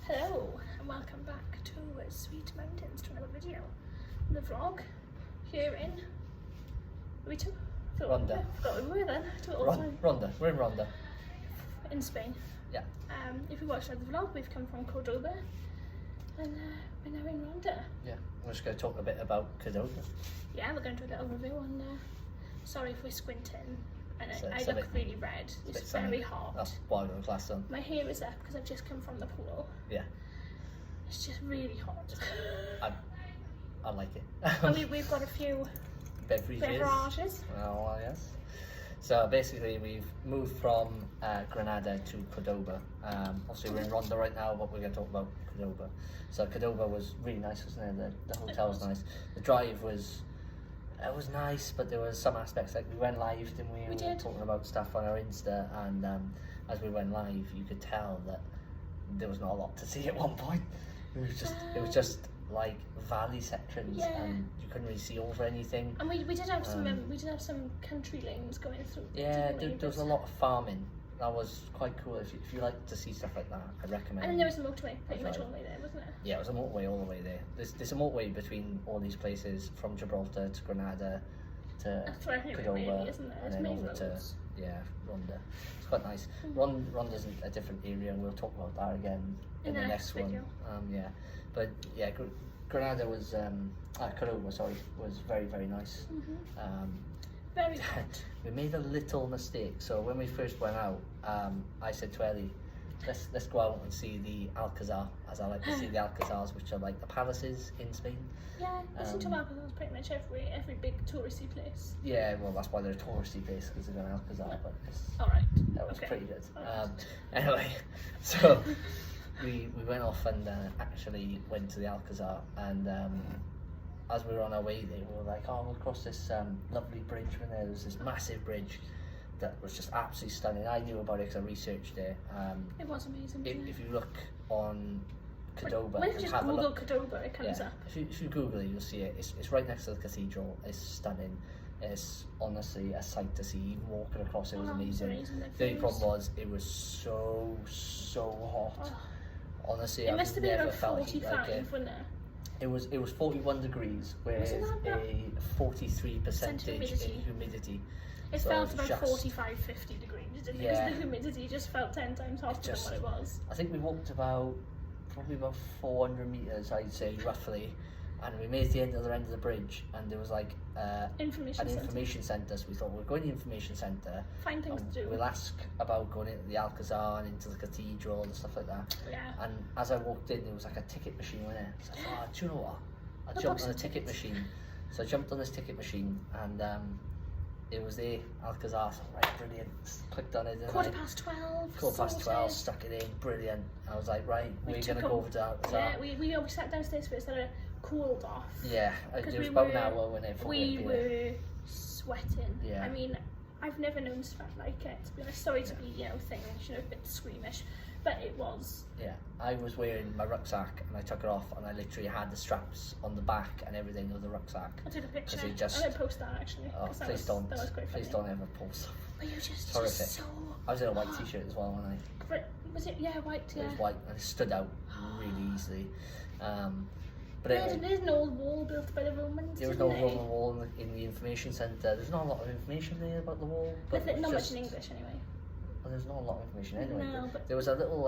Hello and welcome back to Sweet Mountains, to another video. The vlog here in Ronda. Forgot we were then. Ronda. We're in Ronda. In Spain. Yeah. If you watched the vlog, we've come from Cordoba and we're now in Ronda. Yeah. We're just going to talk a bit about Cordoba. Yeah, we're going to do a little review on sorry if we're squinting and I it's a look bit- really red. It's sunny. very hot. That's why we're class on. My hair is up because I've just come from the pool. Yeah. It's just really hot. I like it. And we've got a few beverages. Oh, yes. So basically we've moved from Granada to Cordoba. Obviously we're in Ronda right now, but we're going to talk about Cordoba. So Cordoba was really nice, wasn't it? The hotel was nice. The drive was nice, but there was some aspects, like we went live, didn't we? We were did. talking about stuff on our Insta, and as we went live, you could tell that there was not a lot to see at one point. It was just like valley sections, Yeah. and you couldn't really see over anything. And we did have some country lanes going through. Yeah, didn't we? there was a lot of farming. That was quite cool. If you like to see stuff like that, I'd recommend. And then there was a motorway pretty much That's right. all the way there, wasn't it? Yeah, it was a motorway all the way there. There's a motorway between all these places, from Gibraltar to Granada to That's where everything Cordoba, really, isn't it? and It's then main over to roads. Ronda. It's quite nice. Ronda's a different area, and we'll talk about that again In the next video. one. But yeah, Granada was Cordoba, sorry, was very, very nice. Very hot. We made a little mistake. So when we first went out, I said to Ellie, let's go out and see the Alcazar, as I like to see the Alcazars, which are like the palaces in Spain. Yeah, listen to Alcazar's pretty much every big touristy place. Yeah, well, that's why they're a touristy place, because they're an Alcazar. But Alright. that was Okay. pretty good. Alright. Anyway, so we went off and actually went to the Alcazar, and as we were on our way there, we were like, oh, we'll cross this lovely bridge. And there was this massive bridge that was just absolutely stunning. I knew about it because I researched it. It was amazing. wasn't If you look on Cordoba, When you and just have a Google look, Cordoba, it comes up. if you Google it, you'll see it. It's right next to the cathedral. It's stunning. It's honestly a sight to see. Even walking across it was amazing. The only problem was it was so hot. Oh. Honestly, It I've must have been never about felt heat 45, like it. wasn't it? It was 41 degrees with Wasn't that a 43% humidity. in humidity. It So felt it's about just- 45, 50 degrees, didn't it? Yeah. Because the humidity just felt 10 times hotter than what it was. I think we walked probably about 400 meters, I'd say, roughly, and we made the end of the bridge, and there was like an information centre. So we thought, we're going to the information centre. Find things to do. We'll ask about going into the Alcazar and into the cathedral and stuff like that. Yeah. And as I walked in, there was like a ticket machine in there. So I thought, do you know what? I The jumped box on a of ticket tickets. machine. So I jumped on this ticket machine, and it was the Alcazar. So right, brilliant. Clicked on it. Quarter past 12. 12, sorted. stuck it in, brilliant. I was like, right, We we're took gonna go over to Alcazar. Yeah, we sat downstairs first, then cooled off. Yeah, it was about an hour when it We were sweating. Yeah. I mean, I've never known sweat like it, to be honest. Sorry to be, things, a bit squeamish, but it was. Yeah, I was wearing my rucksack and I took it off, and I literally had the straps on the back and everything of the rucksack. I took a picture. It just- I'm going to post that actually. Oh, 'cause please don't. That was quite funny. Please don't ever post. But you just Horrific. so. I was in a white t-shirt as well, when Was it? Yeah, white, it yeah. was white, and it stood out really easily. But anyway, There's an old wall built by the Romans. there was no Roman wall in the information centre. There's not a lot of information there about the wall. But Not it's much just, in English anyway. well, there's not a lot of information anyway. No, but- there was a little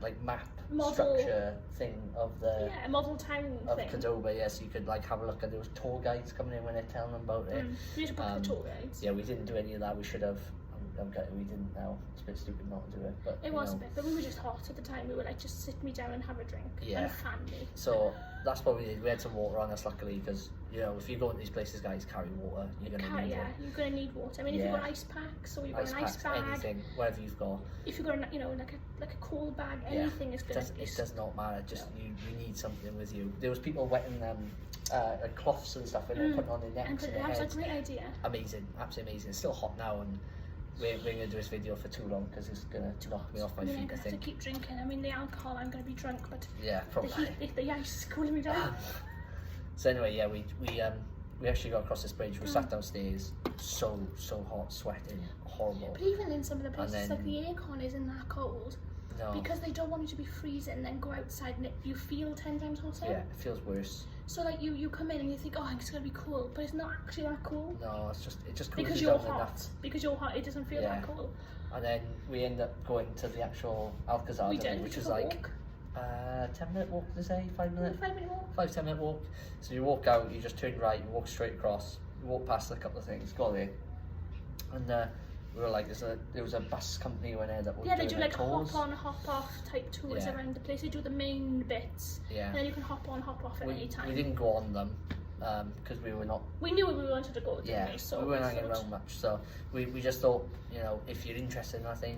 like map Model. structure thing of the Yeah, a model town of thing. Cordoba. Yeah, so you could like have a look, and there was tour guides coming in when they're telling them about it. We should book the tour guides. Yeah, we didn't do any of that. We should have. I'm gutted we didn't now. It's a bit stupid not to do it, but It was a bit, but we were just hot at the time. We were like, just sit me down and have a drink. Yeah. And fan me. So that's what we did. We had some water on us, luckily, because if you go into these places, guys, carry water. You're gonna need it. You're gonna need water. I mean, if you've got ice packs or you've got Ice an ice packs, bag, anything, whatever you've got. if you've got like a cold bag, anything is It gonna. does not matter. Just you need something with you. There was people wetting like cloths and stuff in it, putting on their necks and their That was heads. a great idea. Amazing, absolutely amazing. It's still hot now, and we're going to do this video for too long because it's going to knock me off my I'm feet, I gonna have to think. keep drinking. I mean, the alcohol, I'm gonna be drunk, but Yeah, probably. the ice is cooling me down. So anyway, yeah, we actually got across this bridge. We sat downstairs, so hot, sweating, horrible. But even in some of the places, then- like the aircon isn't that cold. No. Because they don't want you to be freezing and then go outside and you feel 10 times hotter. Yeah, it feels worse. So like you come in and you think, oh, it's gonna be cool, but it's not actually that cool. No, it just cools Because you you're down hot. enough. Because you're hot, it doesn't feel that cool. And then we end up going to the actual Alcazar, which is like 10-minute walk, did I say? 5 minute? 5 minute walk. 5-10 minute walk. So you walk out, you just turn right, you walk straight across, you walk past a couple of things, go there. And we were like, there was a bus company went there that was they do like tours. hop on, hop off type tours around the place. They do the main bits, and then you can hop on, hop off at any time. We didn't go on them because we were not. We knew we wanted to go. So we weren't hanging around much. So we just thought, if you're interested in that thing,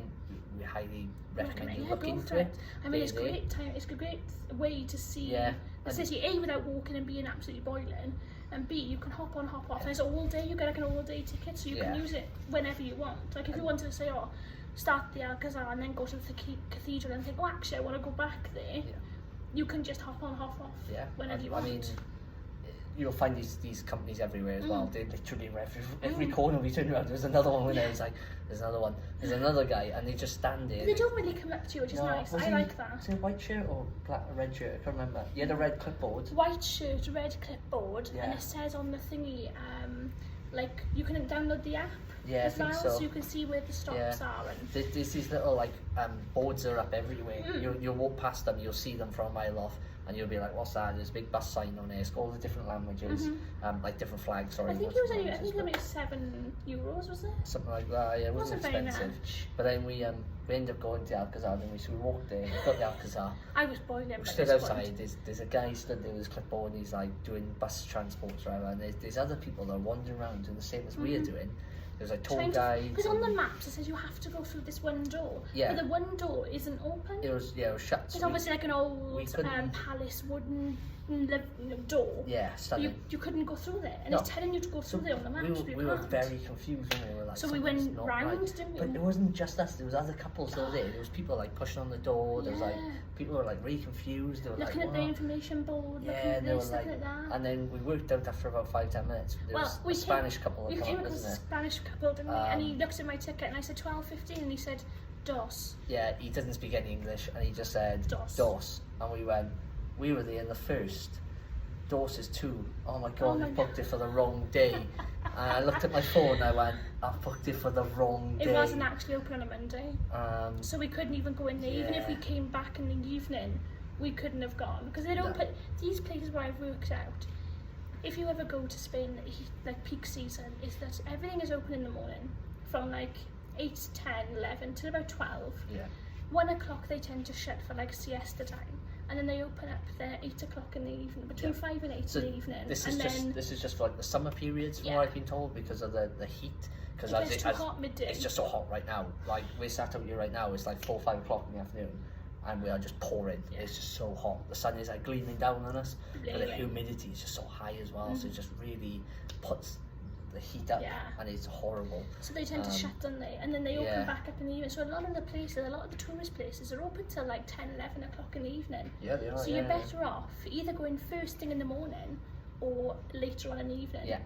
we highly recommend you look into it. I mean, it's great time. It's a great way to see the city. A, without walking and being absolutely boiling. And B, you can hop on, hop off, and it's all day. You get like an all day ticket, so you can use it whenever you want. Like if you wanted to say, oh, start the Alcazar and then go to the Cathedral and think, oh, actually, I want to go back there. You can just hop on, hop off whenever you want. I mean, you'll find these companies everywhere as well. They literally every corner we turn around, there's another one there. It's like, there's another one, there's another guy, and they just stand there. They don't really come up to you, which is nice. I like that. Was it a white shirt or red shirt? I can't remember. You had a red clipboard. White shirt, red clipboard, and it says on the thingy, like you can download the app as well, so you can see where the stops are. And there's these little like boards are up everywhere. You'll walk past them, you'll see them from a mile off. And you'll be like, what's that? There's a big bus sign on there. It's got all the different languages, like different flags. Sorry, I think it was only €7, was it? Something like that. Yeah, it wasn't expensive. Very much. But then we ended up going to Alcazar, didn't we? So we walked there, got the Alcazar. I was boiling. We stood outside. There's a guy stood there with his clipboard, and he's like doing bus transports around. And there's other people that are wandering around doing the same as we're doing. There's like tour guides. Because on the maps it says you have to go through this one door. Yeah. But the one door isn't open. It was shut. It's obviously like an old palace wooden door. Yeah, stunning. You couldn't go through there, and it's telling you to go through there on the maps. We were very confused when we were like. So we went round, didn't we? But it wasn't just us. There was other couples that were there. There was people like pushing on the door. There was like people were like really confused. They were looking at the information board. Yeah, looking at they were this, like, looking at that. And then we worked out after about 5-10 minutes. There was a Spanish couple. We came across a Spanish couple, didn't we? And he looked at my ticket, and I said 12.15, and he said dos. Yeah, he doesn't speak any English, and he just said dos. And we were there in the first. Dos is 2. Oh my god, I booked it for the wrong day. And I looked at my phone and I went, I've booked it for the wrong day. It wasn't actually open on a Monday. So we couldn't even go in there. Even if we came back in the evening, we couldn't have gone. Because they don't put these places where I've worked out. If you ever go to Spain, like peak season, is that everything is open in the morning from like 8, 10, 11 till about 12. Yeah. 1 o'clock they tend to shut for like siesta time. And then they open up there 8 o'clock in the evening, between 5 and 8 in the evening. This is just for like the summer periods, from what I've been told, because of the heat. Because it's too hot midday. It's just so hot right now. Like we're sat out here right now, it's like 4 or 5 o'clock in the afternoon, and we are just pouring. It's just so hot. The sun is like gleaming down on us, but the humidity is just so high as well. So it just really puts the heat up, and it's horrible. So they tend to shut down there, and then they open back up in the evening. So a lot of the tourist places are open till like 10, 11 o'clock in the evening. Yeah, they are. So you're better off either going first thing in the morning or later on in the evening. Yeah.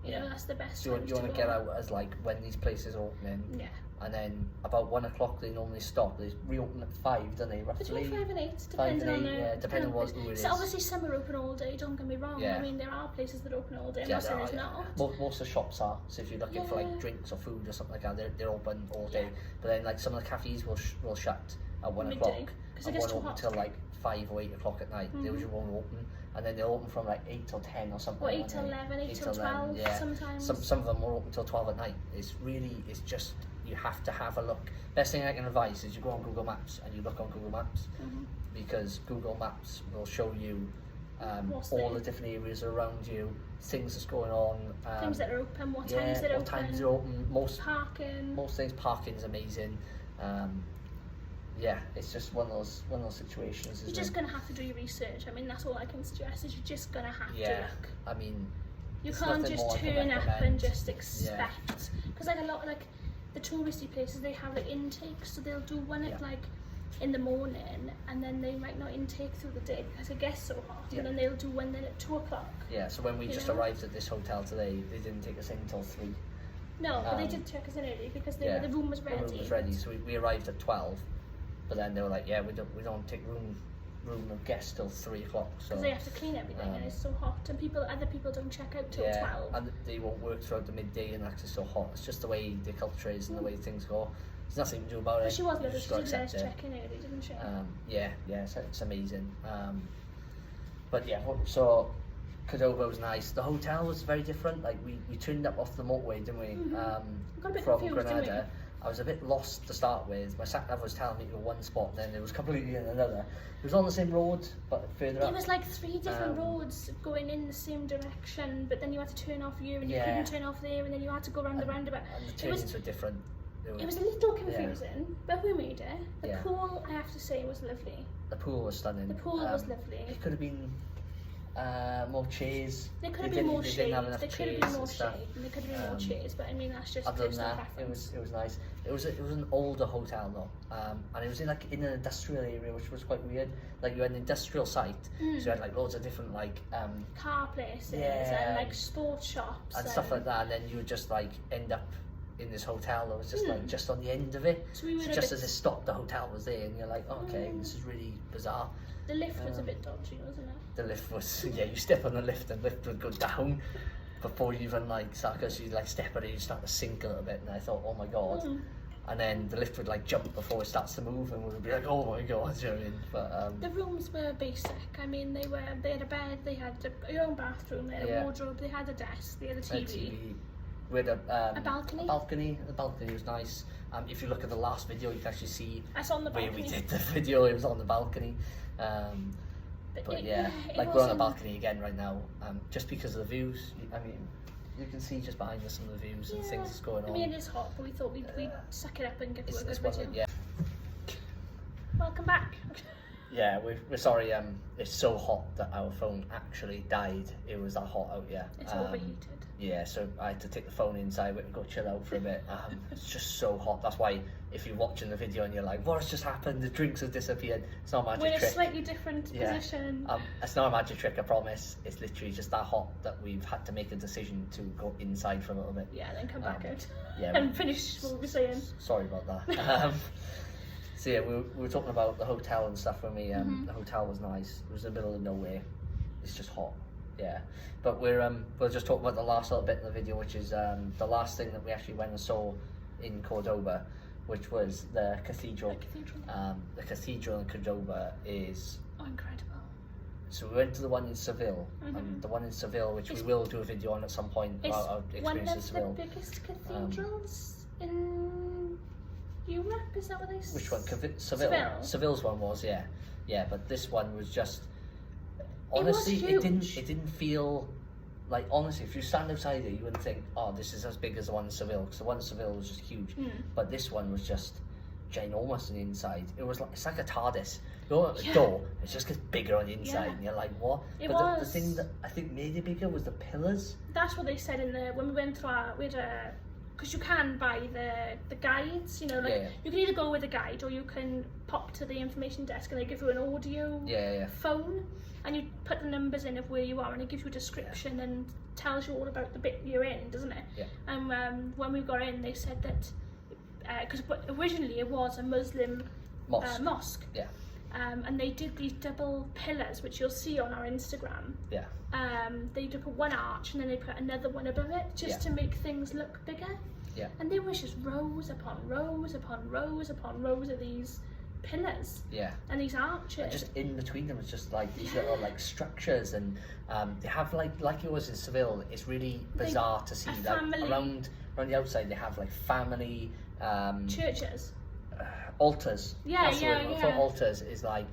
You know, that's the best. So you want to get out as like when these places are opening. Yeah. And then about 1 o'clock they normally stop. They reopen at 5, don't they? Roughly. Between 5 and 8, depending on depending on who it is. So obviously some are open all day. Don't get me wrong. I mean, there are places that open all day. I'm not saying there's not. Most of the shops are. So if you're looking for like drinks or food or something like that, they're open all day. But then like some of the cafes will shut at 1 o'clock. And won't open till like 5 or 8 o'clock at night. They usually won't open. And then they'll open from like 8 till 10 or something. Or 8 till 11, 8 till 12 sometimes. Some of them will open till 12 at night. It's just, you have to have a look. Best thing I can advise is you go on Google Maps and you look on Google Maps, because Google Maps will show you all the different areas around you, things that's going on. Things that are open, what times they're open. Times they're open. Parking. Most things, parking's amazing. It's just one of those situations. You're just gonna have to do your research. I mean, that's all I can suggest. Is you're just gonna have to look. I mean, you can't just turn up and just expect. Because like a lot, like the touristy places, they have like intakes, so they'll do one at like in the morning, and then they might not intake through the day because it gets so hot, and then they'll do one then at 2 o'clock. Yeah. So when we just arrived at this hotel today, they didn't take us in until 3. No, but they did check us in early because the room was ready. The room was ready, so we arrived at 12. But then they were like, yeah, we don't take room of guests till 3 o'clock. So because they have to clean everything and it's so hot, and other people don't check out till 12. And they won't work throughout the midday and it's so hot. It's just the way the culture is and the way things go. There's nothing to do about it. She was the other, she did checking early, didn't she? It's amazing. But yeah, so Cordoba was nice. The hotel was very different. Like we turned up off the motorway, didn't we? Got a bit from confused, Granada. didn't we? I was a bit lost to start with. My sat nav was telling me to go one spot, and then it was completely in another. It was on the same road, but further up. There was like 3 different roads going in the same direction, but then you had to turn off here, and you couldn't turn off there, and then you had to go round the roundabout. And the turnings were different. It was a little confusing, but we made it. The Yeah. pool, I have to say, was lovely. The pool was stunning. The pool was lovely. It could have been more chairs. There could have been more shade. There There could have been more shade, and there could have been more chairs. But I mean, that's just Other than personal that, preference. it was nice. It was an older hotel though, and it was in an industrial area, which was quite weird. Like you had an industrial site, so you had like loads of different like car places and like sports shops and stuff like that, and then you would just like end up in this hotel that was just like just on the end of it. So we were just as it stopped, the hotel was there, and you're like, oh, okay, this is really bizarre. The lift was a bit dodgy, wasn't it? The lift was you step on the lift and the lift would go down before you even like start, because you like step on it, you start to sink a little bit, and I thought, oh my god. And then the lift would like jump before it starts to move, and we would be like, oh my god, do you know what I mean? But the rooms were basic. I mean, they had a bed, they had their own bathroom, they had a wardrobe, they had a desk, they had a TV. We had a balcony. The balcony was nice. If you look at the last video, you can actually see That's on the where balcony. we did the video. It was on the balcony. But we're on the balcony again right now, just because of the views. I mean, you can see just behind us some of the views and things that's going on. I mean, it is hot, but we thought we'd suck it up and get to a good video. Yeah. Welcome back. Yeah, we're sorry. It's so hot that our phone actually died. It was that hot out. Yeah. It's overheated. Yeah, so I had to take the phone inside, went and go chill out for a bit. It's just so hot. That's why if you're watching the video and you're like, what has just happened? The drinks have disappeared. It's not a magic trick. We're in a slightly different position. It's not a magic trick, I promise. It's literally just that hot that we've had to make a decision to go inside for a little bit. Yeah, then come back out. Yeah, and finish what we were saying. Sorry about that. So yeah, we were talking about the hotel and stuff when we, the hotel was nice. It was in the middle of nowhere. It's just hot. Yeah, but we'll just talk about the last little bit in the video, which is the last thing that we actually went and saw in Cordoba, which was the cathedral. The cathedral in Cordoba is incredible. So we went to the one in Seville, and the one in Seville, which we will do a video on at some point about our experience in Seville. One of the biggest cathedrals in Europe, is that what they say? Which one? Seville. Seville's one was, yeah, but this one was just. Honestly, it didn't feel like, honestly, if you stand outside it, you wouldn't think, oh, this is as big as the one in Seville, because the one in Seville was just huge. But this one was just ginormous on the inside. It's like a TARDIS. You go out the door, it just gets bigger on the inside, and you're like, what? The thing that I think made it bigger was the pillars. That's what they said when we went through because you can buy the guides, you can either go with a guide or you can pop to the information desk and they give you an audio phone, and you put the numbers in of where you are, and it gives you a description and tells you all about the bit you're in, doesn't it? Yeah. And when we got in, they said that because originally it was a Muslim mosque. Yeah. And they did these double pillars, which you'll see on our Instagram. Yeah. They put one arch and then they put another one above it, just to make things look bigger. Yeah. And there was just rows upon rows upon rows upon rows of these pillars. Yeah. And these arches. And just in between them was just like these little like structures, and they have like it was in Seville. It's really bizarre to see that around the outside they have like family churches. Altars. Yeah. Altars is like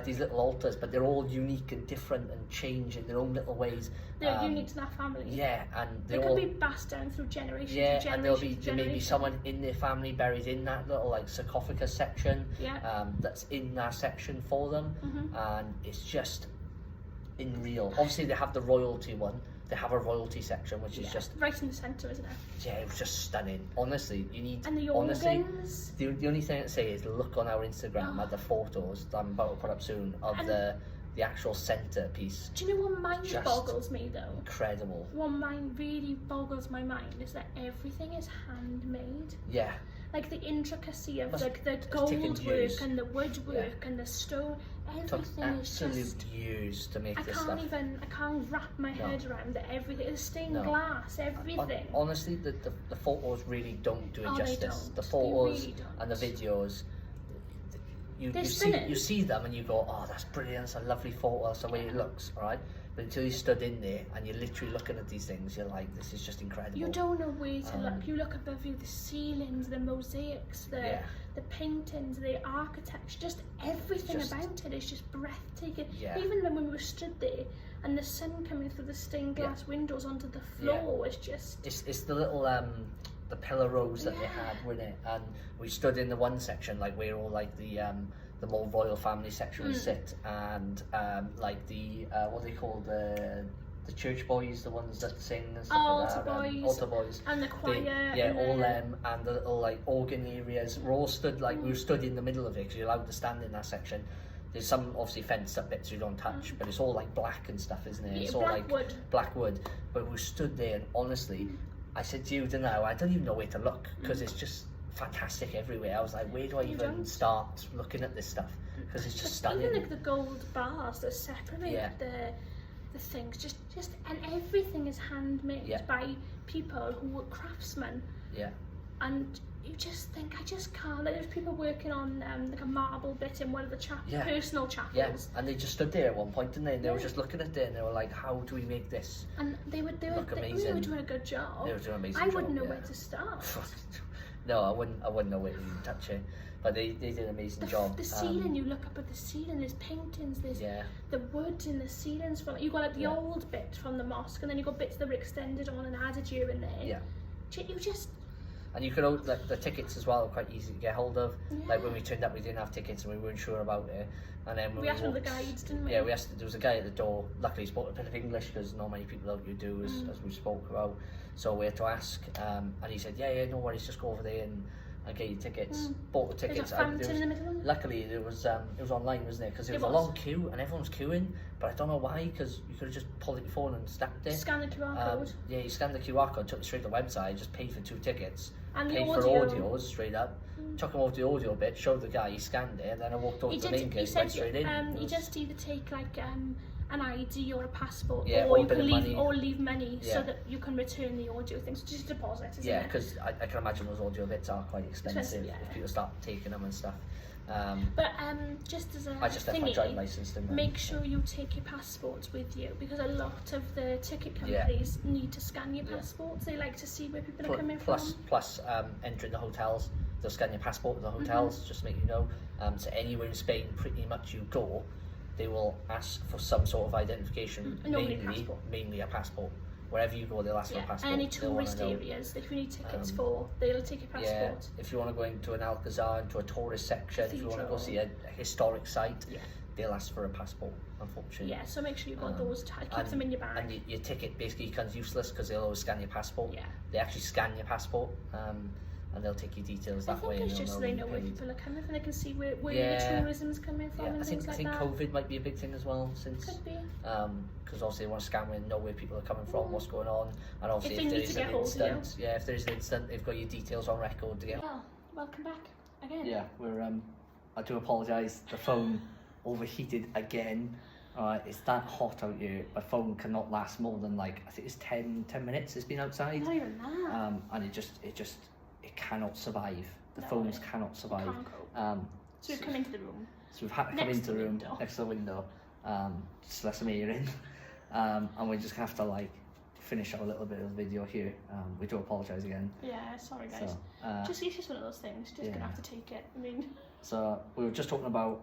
these little altars, but they're all unique and different and change in their own little ways. They're unique to that family. Yeah, and they could be passed down through generations. Yeah, and there may be someone in their family buried in that little like sarcophagus section. Yeah. That's in that section for them, and it's just unreal. Obviously, they have the royalty one. They have a royalty section, which is just right in the centre, isn't it? Yeah, it was just stunning. Honestly, you need. And the organs. The only thing I'd say is look on our Instagram at the photos that I'm about to put up soon of the actual centrepiece. Do you know what mind boggles me though? Incredible. What really boggles my mind is that everything is handmade. Yeah. like the intricacy of Must- like the it's taken gold years. work and the woodwork and the stone. Took Everything is absolute just. years to make I this can't stuff. I can't wrap my head around that everything. The stained No. glass, everything. Honestly, the photos really don't do it Oh, they justice. don't. The They photos really don't. and the videos, you They're see stunning. you see them and you go, oh, that's brilliant, that's a lovely photo, that's the way it looks, alright? But until you stood in there and you're literally looking at these things, you're like, this is just incredible. You don't know where to look. You look above you, the ceilings, the mosaics, the paintings, the architecture, just everything about it is just breathtaking. Yeah. Even when we were stood there and the sun coming through the stained glass windows onto the floor was just. It's the little the pillar rows that they had, weren't it? And we stood in the one section, like where all like the more royal family section would sit, and like the what do they call the church boys, the ones that sing and stuff like that. Altar boys. And the choir. All them, and the little like organ areas. We're all stood like we were stood in the middle of it because you're allowed to stand in that section. There's some obviously fenced up bits you don't touch, but it's all like black and stuff, isn't it? Yeah, it's all like black wood. But we stood there, and honestly, I said to you, didn't I don't even know where to look because it's just fantastic everywhere. I was like, where do I even start looking at this stuff? Because it's just stunning. Even like the gold bars that separate the things, just and everything is handmade by people who were craftsmen. Yeah. And you just think, I just can't. Like, there's people working on like a marble bit in one of the personal chapels. Yeah, and they just stood there at one point, didn't they? And they were just looking at it, and they were like, "How do we make this?" And they were doing a good job. They were doing an amazing I job. wouldn't know where to start. No, I wouldn't know where to even touch it. But they did an amazing job. The ceiling, you look up at the ceiling, there's paintings, there's the wood in the ceilings. From you got like the old bit from the mosque, and then you got bits that were extended on and added here and there. Yeah. You just. And you could like the tickets as well are quite easy to get hold of. Yeah. Like when we turned up, we didn't have tickets and we weren't sure about it. And then when we asked one of the guides, didn't we? Yeah, we asked. There was a guy at the door. Luckily, he spoke a bit of English because not many people out you do, as we spoke about. So we had to ask, and he said, "Yeah, no worries, just go over there and get your tickets." Bought the tickets. There's a fountain in the middle. Luckily, it was online, wasn't it? Because there was a long queue and everyone was queuing, but I don't know why. Because you could have just pulled out your phone and snapped it. Scan the QR code. Yeah, you scanned the QR code, took it straight to the website, just paid for 2 tickets. And paid for audios straight up, took him over to the audio bit, showed the guy, he scanned it, and then I walked over to the main gate, went straight in. You just either take like an ID or a passport, or you can leave money so that you can return the audio things, just a deposit, isn't it? Because I can imagine those audio bits are quite expensive if people start taking them and stuff. But just as a I just left my driving license, didn't I? Make sure you take your passports with you, because a lot of the ticket companies need to scan your passports. They like to see where people are coming from. Plus, entering the hotels, they'll scan your passport at the hotels, just to make you know. So anywhere in Spain, pretty much you go, they will ask for some sort of identification, mainly a passport. Wherever you go, they'll ask for a passport. Any tourist areas that you need tickets for, they'll take your passport. If you want to go into an Alcazar, into a tourist section, if you want to go see a historic site, they'll ask for a passport, unfortunately. Yeah, so make sure you've got those, keep them in your bag. And your ticket basically becomes useless because they'll always scan your passport. Yeah. They actually scan your passport, and they'll take your details that way. I think it's just so they know where people are coming from, they can see where the tourism's coming from and things like that. I think COVID might be a big thing as well, since could be. Because obviously they want to scan and know where people are coming from, what's going on, and obviously if there is an incident, if there is an incident, they've got your details on record to get. Well, welcome back again. Yeah, we're I do apologise. The phone overheated again. It's that hot out here. My phone cannot last more than I think it's 10 minutes. It's been outside. Not even that. And it cannot survive. The phones cannot survive. Can't cope. So we've come into the room. So we've had to come into the room next to the window, just let some air in, and we're just gonna have to finish our little bit of the video here. We do apologise again. Yeah, sorry guys. So, it's just one of those things. Just gonna have to take it. I mean. So we were just talking about.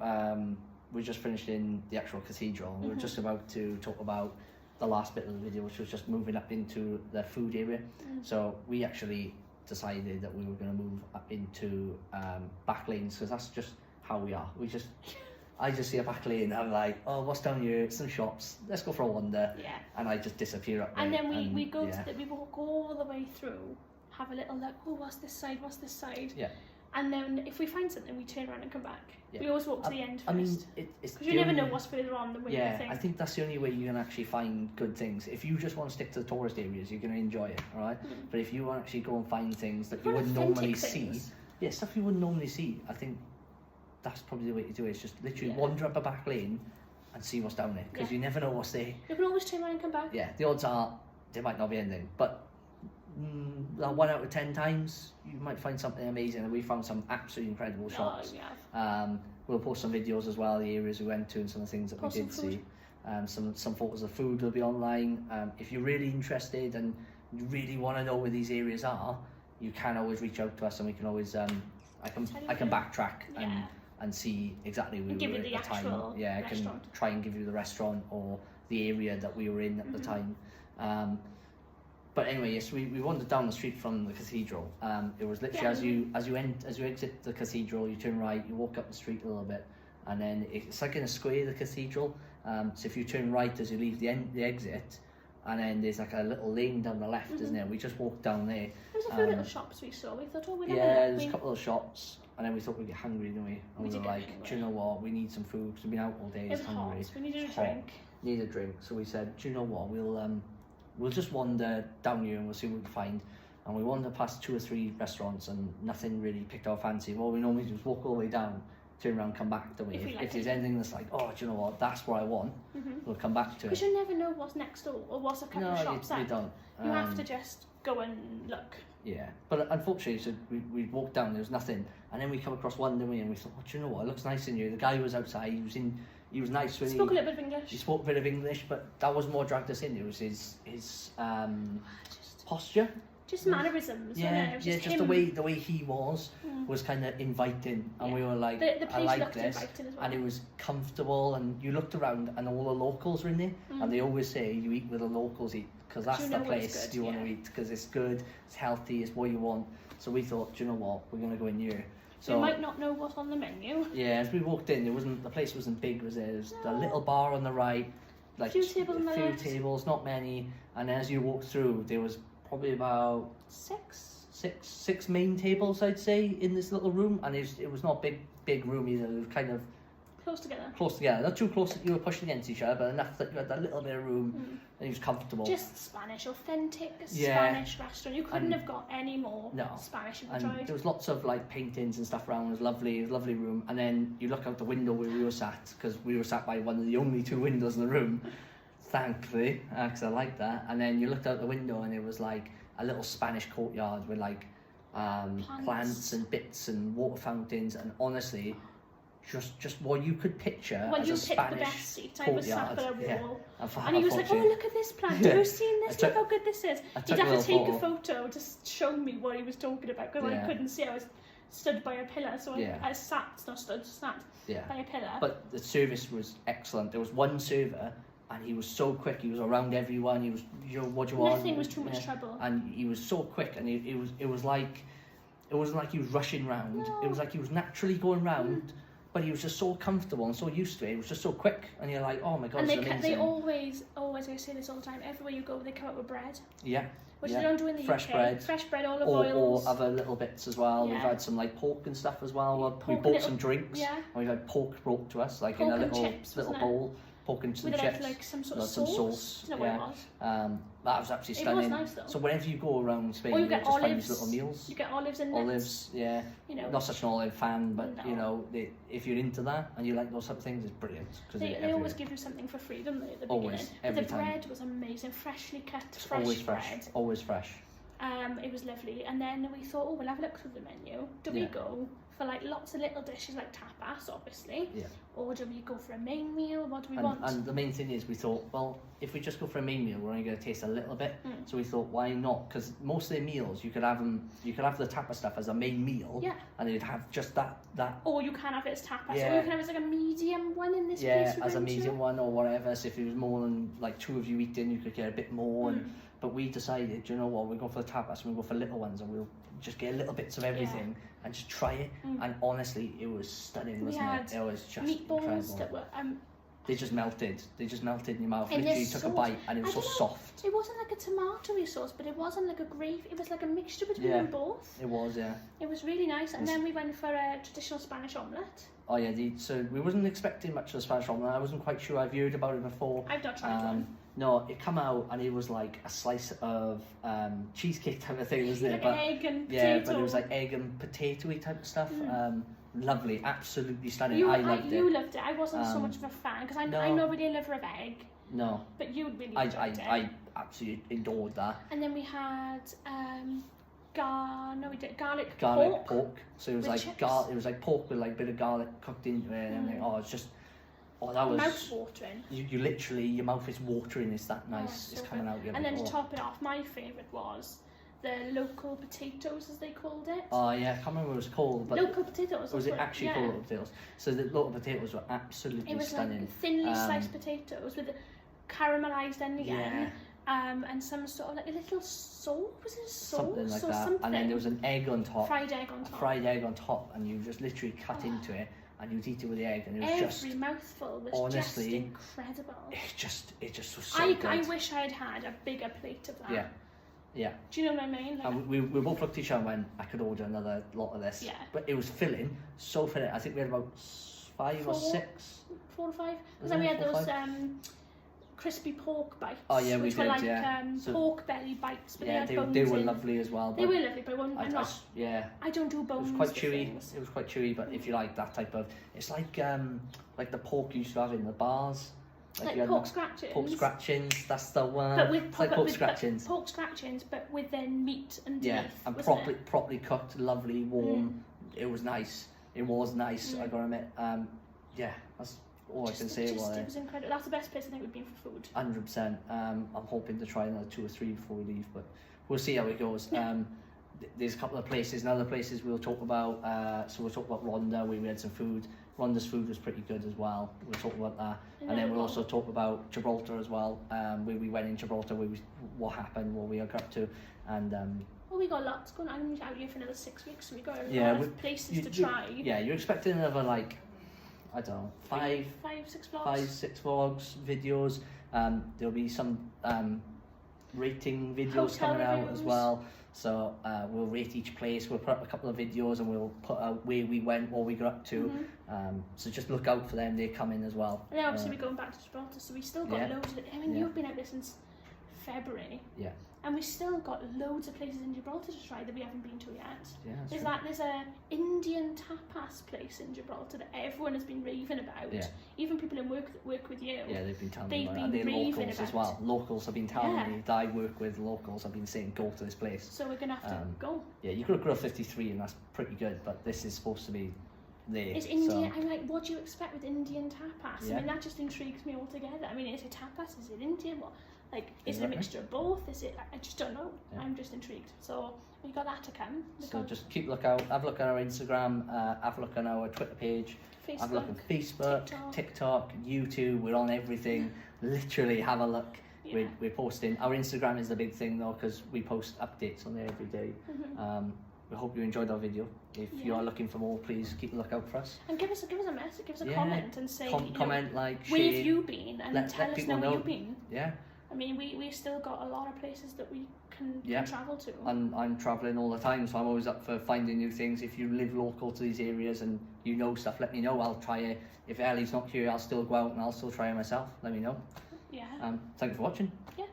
We just finished in the actual cathedral. We were just about to talk about the last bit of the video, which was just moving up into the food area. So we actually decided that we were going to move up into back lanes, because that's just how we are. I just see a back lane and I'm like, oh, what's down here? Some shops, let's go for a wander. Yeah. And I just disappear up there. And then we walk all the way through, have a little look, oh, what's this side? Yeah. And then if we find something, we turn around and come back. Yeah. We always walk to the end first. I mean, it's because you never know what's further on than what you think. I think that's the only way you can actually find good things. If you just want to stick to the tourist areas, you're going to enjoy it, all right? But if you want to actually go and find things that you wouldn't normally see, yeah, stuff you wouldn't normally see. I think that's probably the way to do it. It's just literally wander up a back lane and see what's down there, because you never know what's there. You can always turn around and come back. Yeah, the odds are there might not be anything, but 1 out of 10 times you might find something amazing, and we found some absolutely incredible shots. We'll post some videos as well, the areas we went to and some of the things that we did see. Some photos of food will be online. If you're really interested and you really want to know where these areas are, you can always reach out to us, and we can always I can backtrack and see exactly where we were at the time. Yeah, I can try and give you the restaurant or the area that we were in at the time. But anyway, yes, we wandered down the street from the cathedral. It was literally as you exit the cathedral, you turn right, you walk up the street a little bit, and then it's like in a square, the cathedral. So if you turn right as you leave the exit, and then there's like a little lane down the left, isn't there? We just walked down there. There's a few little shops we saw. We thought, oh, we'd there's a couple of shops, and then we thought we'd get hungry, didn't we? And we were like, do you know what? We need some food because we've been out all day. It was hungry. Hot. We needed a drink. Need a drink. So we said, do you know what? We'll just wander down here and we'll see what we can find. And we wandered past 2 or 3 restaurants and nothing really picked our fancy. What we normally do is walk all the way down, turn around, come back, don't we? If there's anything that's like, oh, do you know what, that's what I want, we'll come back to it. Because you never know what's next door or what's a couple of shops out. You don't. You have to just go and look. Yeah, but unfortunately, so we walked down, there was nothing, and then we come across one, didn't we? And we thought, oh, do you know what, it looks nice in here. The guy was outside, he was nice. He spoke a little bit of English. He spoke a bit of English, but that wasn't what dragged us in. It was his posture. Just mannerisms. Yeah, just the way he was kind of inviting, and we were like, the place I like looked this, inviting as well. and it was comfortable. And you looked around, and all the locals were in there, and they always say you eat where the locals eat, because that's the place you want to eat, because it's good, it's healthy, it's what you want. So we thought, do you know what, we're gonna go in here. So you might not know what's on the menu. Yeah, as we walked in, the place wasn't big, was there? There was a little bar on the right, like a few tables, not many. And as you walked through, there was probably about six main tables, I'd say, in this little room. And it was not a big room either. It was kind of close together. Not too close that you were pushing against each other, but enough that you had that little bit of room and it was comfortable. Just Spanish, authentic Spanish restaurant. You couldn't have got any more Spanish if you tried. There was lots of like paintings and stuff around. It was lovely. It was a lovely room. And then you look out the window where we were sat, because we were sat by one of the only 2 windows in the room, thankfully, because I liked that. And then you looked out the window and it was like a little Spanish courtyard with like plants and bits and water fountains, and honestly, just what you could picture as a Spanish the best seat. I was sat by a wall, and he was like, "Oh, look at this plant! Have you seen this? Look how good this is." He'd have to take a photo to show me what he was talking about, because I couldn't see. I was stood by a pillar, so I sat by a pillar. But the service was excellent. There was one server, and he was so quick. He was around everyone. He was, you know, what do you want? Nothing was too much trouble. And he was so quick, and it wasn't like he was rushing round. No. It was like he was naturally going round. But he was just so comfortable and so used to it. It was just so quick, and you're like, oh my god, it's amazing. They always, I say this all the time, everywhere you go, they come up with bread. Yeah. Which they don't do in the Fresh UK. Fresh bread, olive oils. Or other little bits as well. Yeah. We've had some like pork and stuff as well. We bought some drinks. Yeah. And we've had pork brought to us, like pork in a little bowl. Pork and some chips. Like some sort of sauce. Isn't what it was? That was absolutely stunning. It was nice though. So whenever you go around Spain, you just find these little meals. You get olives and nuts. Olives, yeah. You know, not such an olive fan, but you know, if you're into that and you like those type of things, it's brilliant. They always give you something for free, don't they, at the beginning? But the bread was amazing, freshly cut, fresh bread. Always fresh. It was lovely, and then we thought, oh, we'll have a look through the menu. Do we go for like lots of little dishes like tapas, obviously? Yeah. Or do we go for a main meal? What do we want? And the main thing is, we thought, well, if we just go for a main meal, we're only going to taste a little bit. So we thought, why not? Because most of the meals, you could have the tapa stuff as a main meal, and you'd have just that. Or you can have it as tapas, or you can have it as like a medium one in this place. Yeah, as a medium one or whatever. So if it was more than like 2 of you eating, you could get a bit more. But we decided, you know what, we'll go for the tapas, and we'll go for little ones, and we'll just get little bits of everything and just try it. And honestly, it was stunning, wasn't it? It was just meatballs incredible. that were they just melted. They just melted in your mouth. And Literally, you this took a sauce, bite and it was I so don't know, soft. It wasn't like a tomatoey sauce, but it wasn't like a gravy. It was like a mixture between Yeah. them both. It was, yeah. It was really nice. And then we went for a traditional Spanish omelette. Oh yeah, so we wasn't expecting much of the Spanish omelette. I wasn't quite sure. I've heard about it before. I've not tried one. No, it come out and it was like a slice of cheesecake type of thing, wasn't it? Like egg and potato. Yeah, but it was like egg and potato-y type of stuff. Lovely, absolutely stunning. You loved it. I wasn't so much of a fan because I'm not really a lover of egg. No. But you really enjoyed it. I absolutely adored that. And then we had garlic pork. So it was like chips. it was like pork with like a bit of garlic cooked into it, and it's just that was mouth watering. You literally, your mouth is watering. It's that nice. It's coming out. And then to top it off, my favourite was the local potatoes, as they called it. Oh yeah, I can't remember what it was called. But local potatoes. Was it actually called local potatoes? So the local potatoes were absolutely stunning. It was like thinly sliced potatoes with caramelised onion. Yeah. And some sort of like a little sauce. Was it a sauce? Something like or that. something? And then there was an egg on top. Fried egg on top. A fried egg on top, and you just literally cut into it, and you'd eat it with the egg, and it was just every mouthful was honestly, just incredible. It just was so good. I wish I'd had a bigger plate of that. Yeah. Yeah. Do you know what I mean? Like, and we both looked at each other and went, I could order another lot of this. Yeah. But it was filling, so filling. I think we had about 5 or 6. 4 or 5. Because then we had those crispy pork bites. Oh yeah, which we were did, like pork belly bites, but yeah, they had bones they were in. lovely as well. They were lovely, but I'm not. Yeah. I don't do bones. It was quite chewy. Things. It was quite chewy, but if you like that type of, it's like the pork you used to have in the bars. Like pork scratchings. Pork scratchings, that's the one. But with it's like pork scratchings. Pork scratchings, but with then meat underneath. Yeah, and properly cooked, lovely, warm. It was nice. It was nice. I gotta admit. Yeah, that's all I can say about it. It was incredible. That's the best place I think we've been for food. 100%. I'm hoping to try another 2 or 3 before we leave, but we'll see how it goes. There's a couple of places and other places we'll talk about. So we'll talk about Ronda. We had some food. Ronda's food was pretty good as well. We'll talk about that, and then we'll also talk about Gibraltar as well. Where we went in Gibraltar, what happened, what we got up to, and. Well, we got lots going on. I'm out here for another 6 weeks, so we got a lot of places to try. You're expecting another like, I don't know, 5, 6 vlogs. 5, 6 vlogs, videos. There'll be some rating videos coming out as well. So we'll rate each place. We'll put up a couple of videos and we'll put out where we went, what we got up to. So just look out for them. They're coming as well. And then obviously we're going back to Gibraltar, so we still got loads of it. I mean, you've been out there since February. Yeah. And we still got loads of places in Gibraltar to try that we haven't been to yet. Yeah, there's a Indian tapas place in Gibraltar that everyone has been raving about. Yeah. Even people in work with you. Yeah, they've been telling me about it. And been they're raving locals about as well. Locals have been telling me that I work with locals. Have been saying go to this place. So we're gonna have to go. Yeah, you could have Grill 53 and that's pretty good, but this is supposed to be there. It's Indian. I'm like, what do you expect with Indian tapas? Yeah. I mean, that just intrigues me altogether. I mean, is it tapas? Is it Indian? What? Like, is it a Exactly. mixture of both? Is it? I just don't know. Yeah. I'm just intrigued. So we got that to come. So just keep look out. Have a look on our Instagram. Have a look on our Twitter page. Facebook, have a look on Facebook, TikTok, YouTube. We're on everything. Literally, have a look. Yeah. We're posting. Our Instagram is the big thing though, because we post updates on there every day. We hope you enjoyed our video. If you are looking for more, please keep a lookout for us. And give us a message, give us a comment, and say comment, like, where share. have you been, and tell us where you've been. Yeah. I mean, we've still got a lot of places that we can travel to. And I'm travelling all the time, so I'm always up for finding new things. If you live local to these areas and you know stuff, let me know. I'll try it. If Ellie's not here, I'll still go out and I'll still try it myself. Let me know. Yeah. Thank you for watching. Yeah.